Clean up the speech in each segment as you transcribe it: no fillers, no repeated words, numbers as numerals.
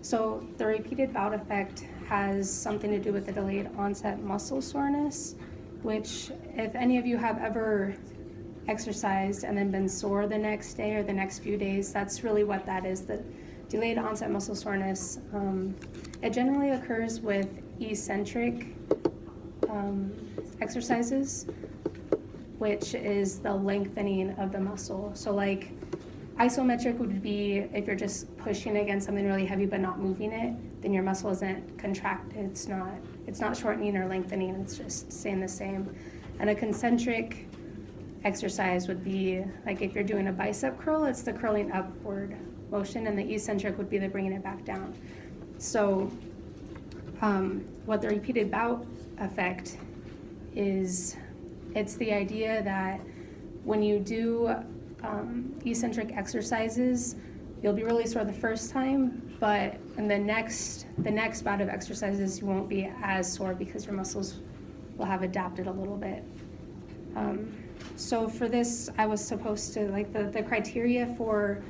So the repeated bout effect has something to do with the delayed onset muscle soreness, which if any of you have ever exercised and then been sore the next day or the next few days, that's really what that is. The delayed onset muscle soreness, it generally occurs with eccentric exercises, which is the lengthening of the muscle. So like isometric would be if you're just pushing against something really heavy but not moving it, then your muscle isn't contracted. It's not shortening or lengthening, it's just staying the same. And a concentric exercise would be like if you're doing a bicep curl, it's the curling upward motion, and the eccentric would be the bringing it back down. So what the repeated bout effect is, it's the idea that when you do eccentric exercises, you'll be really sore the first time, but in the next bout of exercises, you won't be as sore because your muscles will have adapted a little bit. So for this, I was supposed to, like the criteria for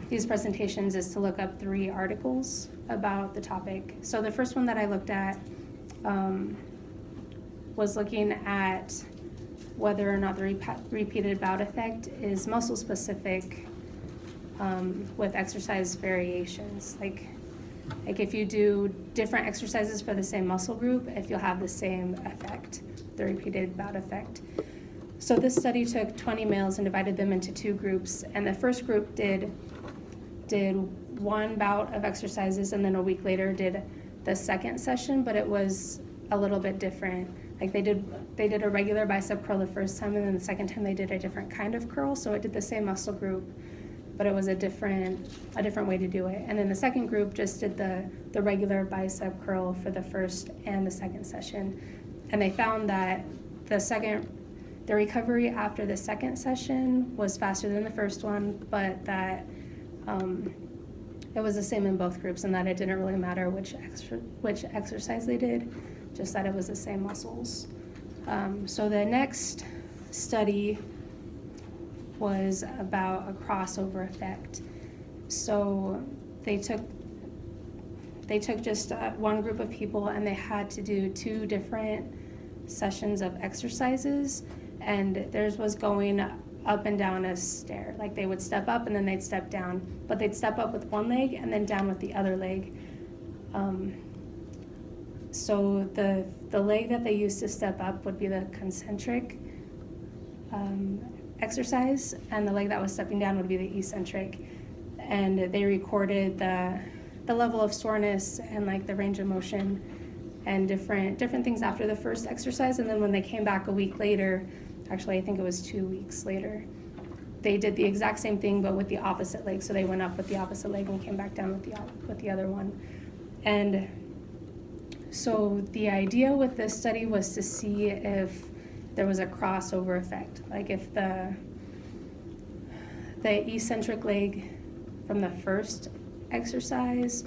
these presentations is to look up 3 articles about the topic. So the first one that I looked at was looking at whether or not the repeated bout effect is muscle specific with exercise variations. Like if you do different exercises for the same muscle group, if you'll have the same effect, the repeated bout effect. So this study took 20 males and divided them into 2 groups, and the first group did 1 bout of exercises, and then a week later did the second session, but it was a little bit different. Like they did a regular bicep curl the first time, and then the second time they did a different kind of curl, so it did the same muscle group, but it was a different way to do it. And then the second group just did the regular bicep curl for the first and the second session, and they found that the recovery after the second session was faster than the first one, but that it was the same in both groups, and that it didn't really matter which exercise they did, just that it was the same muscles. So the next study was about a crossover effect. So they took just one group of people, and they had to do 2 different sessions of exercises, and theirs was going up and down a stair. Like they would step up and then they'd step down, but they'd step up with one leg and then down with the other leg. So the leg that they used to step up would be the concentric exercise, and the leg that was stepping down would be the eccentric. And they recorded the level of soreness and like the range of motion and different things after the first exercise. And then when they came back a week later, actually I think it was 2 weeks later, they did the exact same thing but with the opposite leg. So they went up with the opposite leg and came back down with the other one. And so the idea with this study was to see if there was a crossover effect, like if the eccentric leg from the first exercise,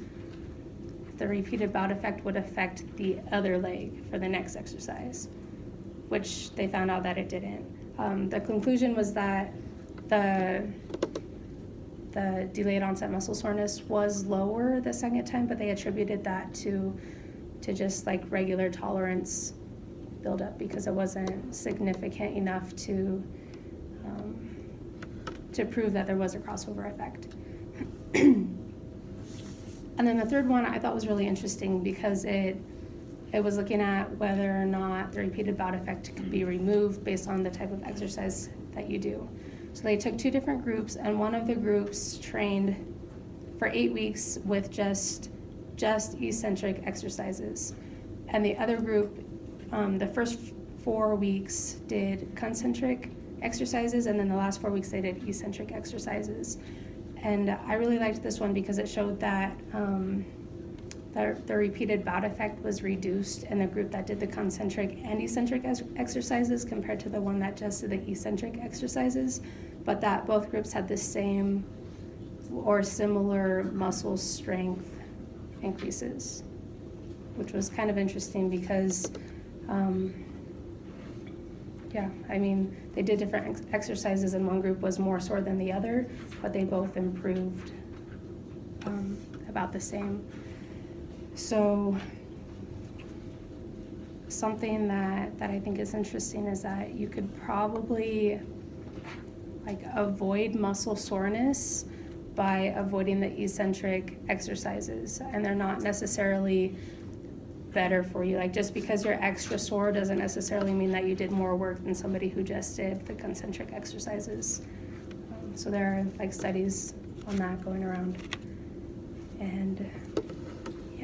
the repeated bout effect would affect the other leg for the next exercise, which they found out that it didn't. The conclusion was that the delayed onset muscle soreness was lower the second time, but they attributed that to just like regular tolerance buildup because it wasn't significant enough to prove that there was a crossover effect. And then the third one I thought was really interesting because it was looking at whether or not the repeated bout effect could be removed based on the type of exercise that you do. So they took 2 different groups, and one of the groups trained for 8 weeks with just eccentric exercises. And the other group, the first 4 weeks did concentric exercises, and then the last 4 weeks they did eccentric exercises. And I really liked this one because it showed that the repeated bout effect was reduced in the group that did the concentric and eccentric exercises compared to the one that just did the eccentric exercises, but that both groups had the same or similar muscle strength increases, which was kind of interesting because they did different exercises, and one group was more sore than the other, but they both improved about the same. So something that I think is interesting is that you could probably like avoid muscle soreness by avoiding the eccentric exercises, and they're not necessarily better for you. Like just because you're extra sore doesn't necessarily mean that you did more work than somebody who just did the concentric exercises. So there are like studies on that going around. And